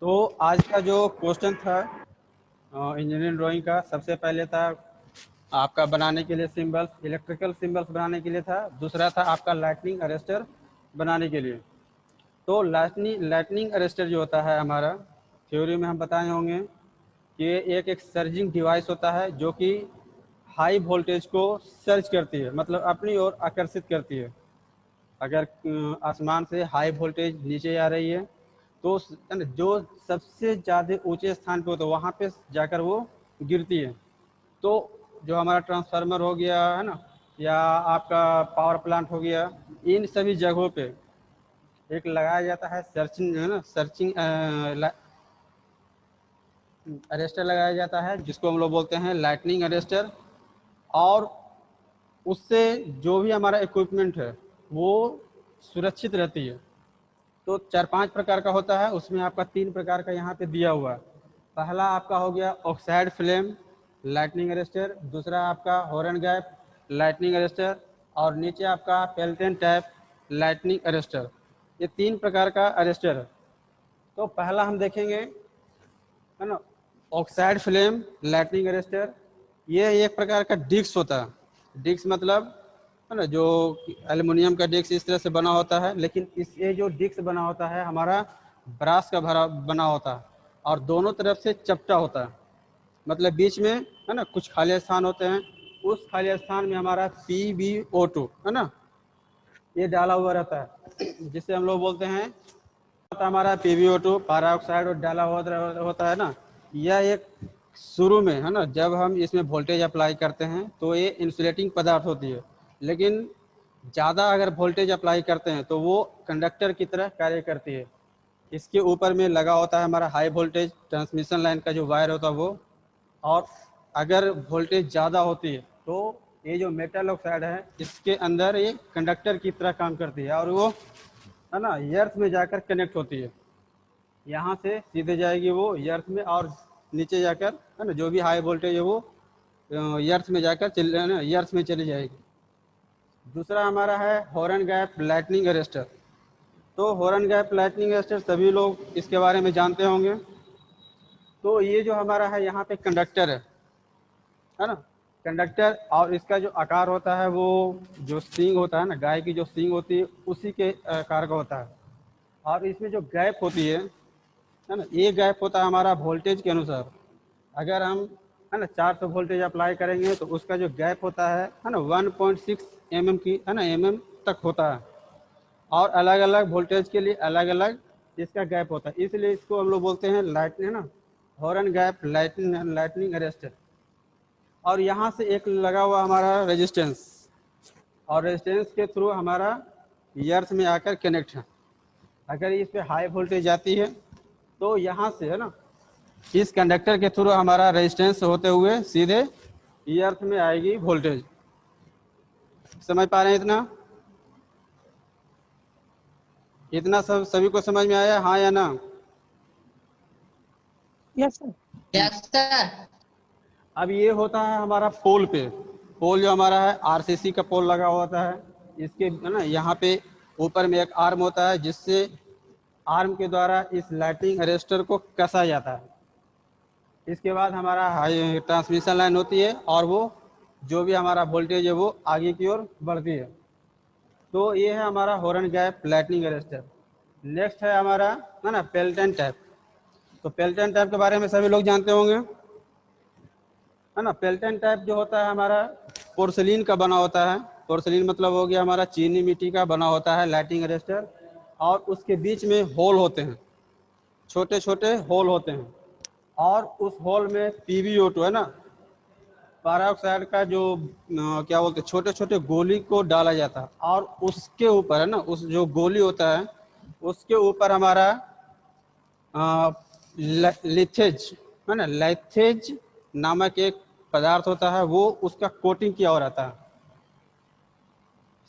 तो आज का जो क्वेश्चन था इंजीनियरिंग ड्राइंग का, सबसे पहले था आपका बनाने के लिए सिंबल्स, इलेक्ट्रिकल सिंबल्स बनाने के लिए था। दूसरा था आपका लाइटनिंग अरेस्टर बनाने के लिए। तो लाइटनिंग अरेस्टर जो होता है हमारा, थ्योरी में हम बताए होंगे कि एक एक सर्जिंग डिवाइस होता है जो कि हाई वोल्टेज को सर्ज करती है, मतलब अपनी ओर आकर्षित करती है। अगर आसमान से हाई वोल्टेज नीचे आ रही है तो जो सबसे ज़्यादा ऊंचे स्थान पे होता है वहाँ पे जाकर वो गिरती है। तो जो हमारा ट्रांसफार्मर हो गया है ना, या आपका पावर प्लांट हो गया, इन सभी जगहों पे एक लगाया जाता है सर्चिंग, है ना, सर्चिंग अरेस्टर लगाया जाता है जिसको हम लोग बोलते हैं लाइटनिंग अरेस्टर। और उससे जो भी हमारा इक्विपमेंट है वो सुरक्षित रहती है। तो 4-5 प्रकार का होता है, उसमें आपका 3 प्रकार का यहाँ पे दिया हुआ है। पहला आपका हो गया ऑक्साइड फ्लेम लाइटनिंग अरेस्टर, दूसरा आपका हॉर्न गैप लाइटनिंग अरेस्टर, और नीचे आपका पेल्टन टैप लाइटनिंग अरेस्टर। ये 3 प्रकार का अरेस्टर है। तो पहला हम देखेंगे, है ना, ऑक्साइड फ्लेम लाइटनिंग अरेस्टर। ये एक प्रकार का डिस्क होता है। डिस्क मतलब, है ना, जो एल्युमिनियम का डिस्क इस तरह से बना होता है, लेकिन इस ये जो डिस्क बना होता है हमारा ब्रास का भरा बना होता है और दोनों तरफ से चपटा होता है। मतलब बीच में, है ना, कुछ खाली स्थान होते हैं। उस खाली स्थान में हमारा PbO2, है ना, ये डाला हुआ रहता है, जिसे हम लोग बोलते हैं होता हमारा PbO2 पैराऑक्साइड और डाला हुआ होता है ना। यह एक शुरू में, है ना, जब हम इसमें वोल्टेज अप्लाई करते हैं तो ये इंसुलेटिंग पदार्थ होती है, लेकिन ज़्यादा अगर वोल्टेज अप्लाई करते हैं तो वो कंडक्टर की तरह कार्य करती है। इसके ऊपर में लगा होता है हमारा हाई वोल्टेज ट्रांसमिशन लाइन का जो वायर होता है वो। और अगर वोल्टेज ज़्यादा होती है तो ये जो मेटल ऑक्साइड है इसके अंदर ये कंडक्टर की तरह काम करती है और वो, है ना, अर्थ में जाकर कनेक्ट होती है। यहाँ से सीधे जाएगी वो अर्थ में, और नीचे जाकर, है ना, जो भी हाई वोल्टेज है वो अर्थ में जाकर अर्थ में चली जाएगी। दूसरा हमारा है हॉर्न गैप लाइटनिंग अरेस्टर। तो हॉर्न गैप लाइटनिंग अरेस्टर सभी लोग इसके बारे में जानते होंगे। तो ये जो हमारा है यहाँ पे कंडक्टर है ना, कंडक्टर, और इसका जो आकार होता है वो जो सींग होता है ना, गाय की जो सींग होती है उसी के आकार का होता है। और इसमें जो गैप होती है ना, ये गैप होता है हमारा वोल्टेज के अनुसार। अगर हम, है ना, 400 वोल्टेज अप्लाई करेंगे तो उसका जो गैप होता है ना, 1.6 mm की, है ना, mm तक होता है। और अलग अलग वोल्टेज के लिए अलग अलग इसका गैप होता है, इसलिए इसको हम लोग बोलते हैं लाइटनिंग, है ना, हॉर्न गैप लाइटनिंग अरेस्टर। और यहाँ से एक लगा हुआ हमारा रेजिस्टेंस, और रेजिस्टेंस के थ्रू हमारा अर्थ में आकर कनेक्ट है। अगर इस पे हाई वोल्टेज आती है तो यहाँ से, है ना, इस कंडक्टर के थ्रू हमारा रेजिस्टेंस होते हुए सीधे अर्थ में आएगी वोल्टेज। समझ पा रहे हैं इतना? इतना सब सभी को समझ में आया, हाँ या ना? Yes sir. Yes sir. अब ये होता है हमारा पोल पे। पोल जो हमारा है RCC का पोल लगा होता है, इसके, है ना, यहाँ पे ऊपर में एक आर्म होता है जिससे आर्म के द्वारा इस लाइटिंग अरेस्टर को कसा जाता है। इसके बाद हमारा हाई ट्रांसमिशन लाइन होती है और वो जो भी हमारा वोल्टेज है वो आगे की ओर बढ़ती है। तो ये है हमारा horn gap lightning arrester. Next है हमारा, है ना, पेल्टन टैप। तो पेल्टन टैप के बारे में सभी लोग जानते होंगे, है ना। पेल्टन टैप जो होता है हमारा पोर्सलिन का बना होता है। पोर्सलिन मतलब हो गया हमारा चीनी मिट्टी का बना होता है लाइटिंग अरेस्टर, और उसके बीच में होल होते हैं, छोटे छोटे होल होते हैं, और उस होल में PbO2, है ना, पैराऑक्साइड का जो क्या बोलते हैं, छोटे छोटे गोली को डाला जाता है। और उसके ऊपर, है ना, उस जो गोली होता है उसके ऊपर हमारा लिथेज, है ना, लिथेज नामक एक पदार्थ होता है, वो उसका कोटिंग किया हो रहता है।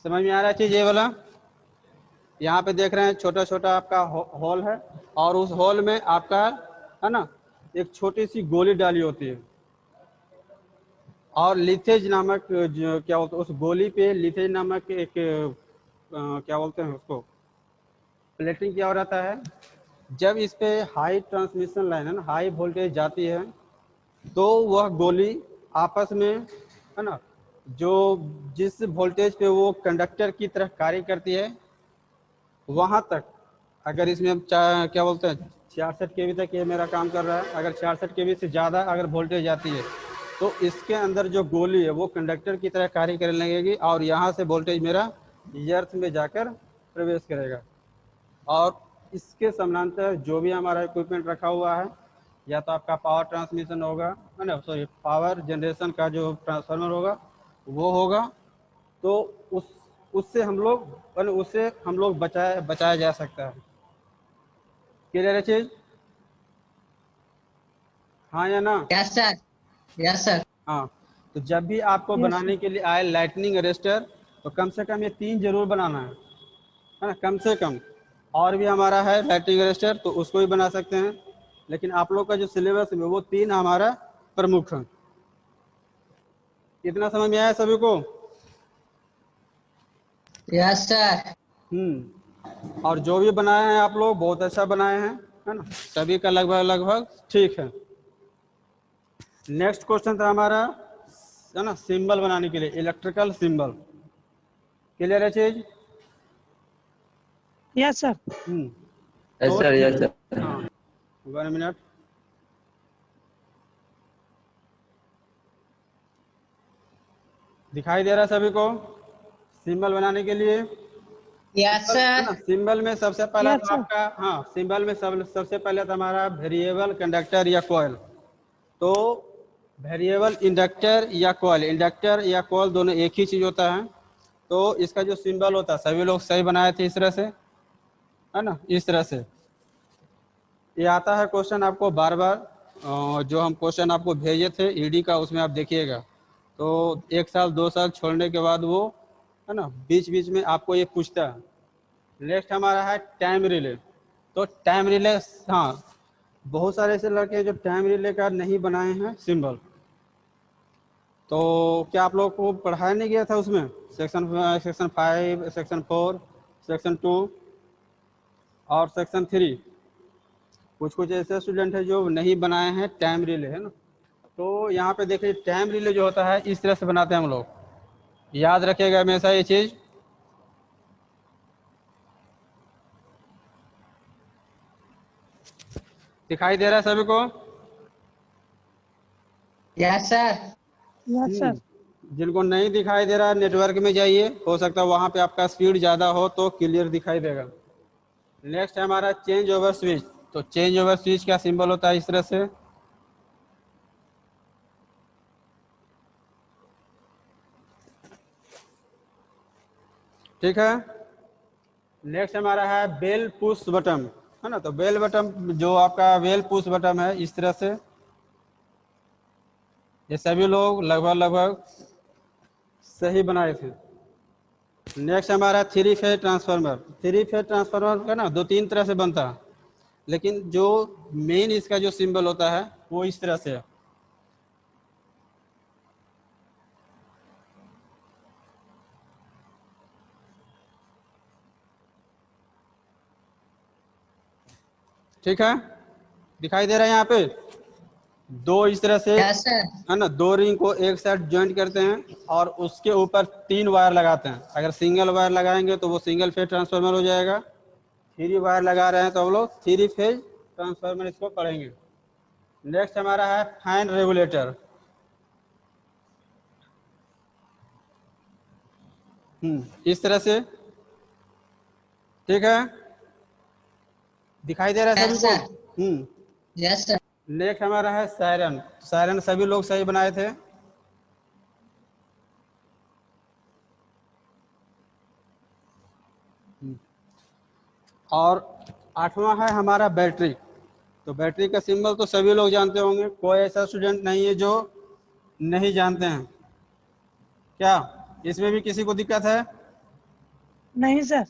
समझ में आ रहा है चीज ये वाला? यहाँ पे देख रहे हैं छोटा छोटा आपका होल है, और उस होल में आपका, है ना, एक छोटी सी गोली डाली होती है। और लिथेज नामक जो क्या बोलते हैं, उस गोली पे लिथेज नामक एक क्या बोलते हैं उसको, प्लेटिंग किया हो रहता है। जब इस पे हाई ट्रांसमिशन लाइन है ना, हाई वोल्टेज जाती है, तो वह गोली आपस में, है ना, जो जिस वोल्टेज पे वो कंडक्टर की तरह कार्य करती है, वहां तक अगर इसमें हम क्या बोलते हैं 66 केवी तक ये मेरा काम कर रहा है, अगर 66 केवी से ज़्यादा अगर वोल्टेज जाती है तो इसके अंदर जो गोली है वो कंडक्टर की तरह कार्य करने लगेगी और यहाँ से वोल्टेज मेरा अर्थ में जाकर प्रवेश करेगा। और इसके समानांतर जो भी हमारा इक्विपमेंट रखा हुआ है, या तो आपका पावर ट्रांसमिशन होगा, है ना, सॉरी पावर जनरेशन का जो ट्रांसफार्मर होगा वो होगा, तो उससे हम लोग, उससे हम लोग बचाया जा सकता है। क्लियर है चीज? हाँ या ना? Yes sir, yes sir. हाँ। तो जब भी आपको यस बनाने के लिए आए लाइटनिंग अरेस्टर, तो कम से कम ये 3 जरूर बनाना है ना, कम से कम। और भी हमारा है लाइटनिंग अरेस्टर, तो उसको भी बना सकते हैं, लेकिन आप लोग का जो सिलेबस है वो 3 हमारा प्रमुख है। इतना समझ में आया सभी को? Yes sir. और जो भी बनाए हैं आप लोग बहुत अच्छा बनाए हैं, है ना, सभी का लगभग लगभग ठीक है। नेक्स्ट क्वेश्चन था हमारा, है ना, सिंबल बनाने के लिए इलेक्ट्रिकल सिंबल। क्लियर है चीज? Yes sir. यस तो सर, यस सर। हाँ, 1 मिनट। दिखाई दे रहा है सभी को सिंबल बनाने के लिए? यस है ना, सर। सिंबल में सबसे पहला यस तो सर। आपका, हाँ, सिंबल में सबसे पहले तो हमारा वेरिएबल कंडक्टर या कॉइल। तो वेरिएबल इंडक्टर या कॉइल दोनों एक ही चीज होता है। तो इसका जो सिंबल होता है सभी लोग सही बनाए थे इस तरह से, है ना, इस तरह से। ये आता है क्वेश्चन आपको बार बार, जो हम क्वेश्चन आपको भेजे थे ईडी का, उसमें आप देखिएगा। तो 1 साल 2 साल छोड़ने के बाद वो, है ना, बीच बीच में आपको ये पूछता है। नेक्स्ट हमारा है टाइम रिले। तो टाइम रिले, हाँ, बहुत सारे ऐसे लड़के हैं जो टाइम रिले का नहीं बनाए हैं सिंबल। तो क्या आप लोग को पढ़ाया नहीं गया था उसमें सेक्शन 5, सेक्शन 4, सेक्शन 2 और सेक्शन 3? कुछ कुछ ऐसे स्टूडेंट हैं जो नहीं बनाए हैं टाइम रिले, है ना। तो यहाँ पे देखिए टाइम रिले जो होता है इस तरह से बनाते हैं हम लोग, याद रखिएगा हमेशा ये चीज़। दिखाई दे रहा है सभी को? Yes sir. Yes sir. जिनको नहीं दिखाई दे रहा है नेटवर्क में जाइए, हो सकता है वहाँ पे आपका स्पीड ज़्यादा हो तो क्लियर दिखाई देगा। नेक्स्ट है हमारा चेंज ओवर स्विच। तो चेंज ओवर स्विच का सिंबल होता है इस तरह से। ठीक है। नेक्स्ट हमारा है बेल पुश बटन, है ना। तो बेल बटन, जो आपका बेल पुश बटन है इस तरह से, ये सभी लोग लगभग लगभग सही बनाए थे। नेक्स्ट हमारा 3 फेज ट्रांसफार्मर। 3 फेज ट्रांसफार्मर का ना 2-3 तरह से बनता है, लेकिन जो मेन इसका जो सिंबल होता है वो इस तरह से है। ठीक है, दिखाई दे रहा है यहाँ पे दो इस तरह से, यस सर। है ना, 2 रिंग को एक साथ ज्वाइंट करते हैं और उसके ऊपर 3 वायर लगाते हैं। अगर सिंगल वायर लगाएंगे तो वो सिंगल फेज ट्रांसफार्मर हो जाएगा। 3 वायर लगा रहे हैं तो हम लोग 3 फेज ट्रांसफार्मर इसको पढ़ेंगे। नेक्स्ट हमारा है फैन रेगुलेटर। इस तरह से। ठीक है, दिखाई दे रहा है सभी यस को? सर। Yes sir. नेक्स्ट हमारा है सायरन। सायरन सभी लोग सही बनाए थे। और 8वां है हमारा बैटरी। तो बैटरी का सिंबल तो सभी लोग जानते होंगे, कोई ऐसा स्टूडेंट नहीं है जो नहीं जानते हैं। क्या इसमें भी किसी को दिक्कत नहीं सर।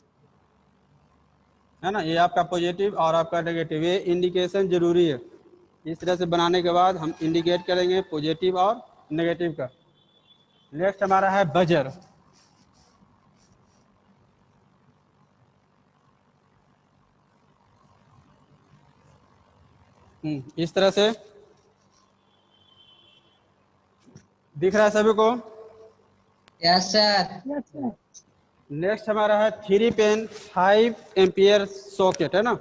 है ना? ये आपका पॉजिटिव और आपका नेगेटिव, ये इंडिकेशन जरूरी है। इस तरह से बनाने के बाद हम इंडिकेट करेंगे पॉजिटिव और नेगेटिव का। नेक्स्ट हमारा है बजर। इस तरह से दिख रहा है सभी को। Yes, sir. Yes, sir. Next हमारा है 3 पिन 5 एम्पियर सॉकेट, है ना।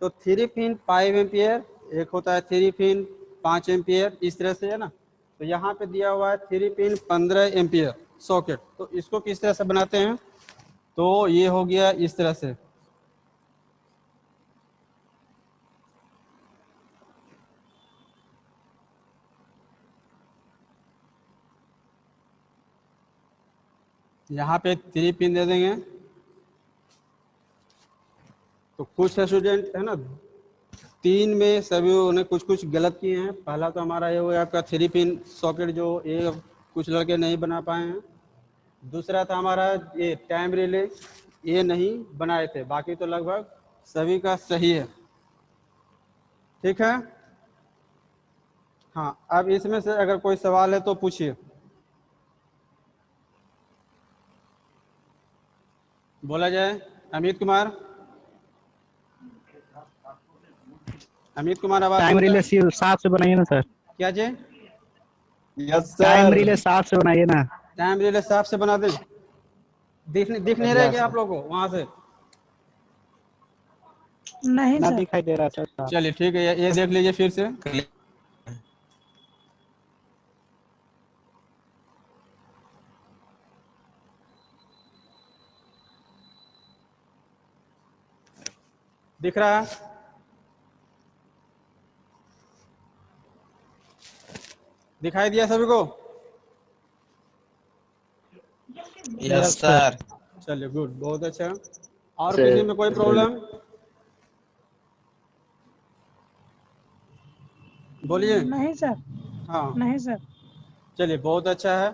तो 3 पिन 5 एम्पियर, एक होता है 3 पिन 5 एम्पियर, इस तरह से, है ना। तो यहाँ पे दिया हुआ है 3 पिन 15 एम्पियर सॉकेट। तो इसको किस तरह से बनाते हैं, तो ये हो गया इस तरह से। यहाँ पे 3 पिन दे देंगे। तो कुछ स्टूडेंट है ना 3 में सभी उन्होंने कुछ कुछ गलत किए हैं। पहला तो हमारा ये हो गया आपका 3 पिन सॉकेट, जो ये कुछ लड़के नहीं बना पाए हैं। दूसरा था हमारा ये टाइम रिले, ये नहीं बनाए थे, बाकी तो लगभग सभी का सही है। ठीक है। हाँ, अब इसमें से अगर कोई सवाल है तो पूछिए। बोला जाए। अमित कुमार, अमित कुमार आवाज टाइम रिले 7 से बनाइए ना सर। क्या जी? Yes time sir. रिले 7 से बनाइए ना। टाइम रिले 7 से बना दें। दिख नहीं रहे क्या आप लोगों को वहां से? नहीं ना सर। दिखाई दे रहा सर। चलिए ठीक है, ये देख लीजिए फिर से। दिख रहा है? दिखाई दिया सभी को? Yes sir. चलिए गुड, बहुत अच्छा। और किसी में कोई प्रॉब्लम? बोलिए। नहीं सर। हाँ नहीं सर। चलिए बहुत अच्छा है।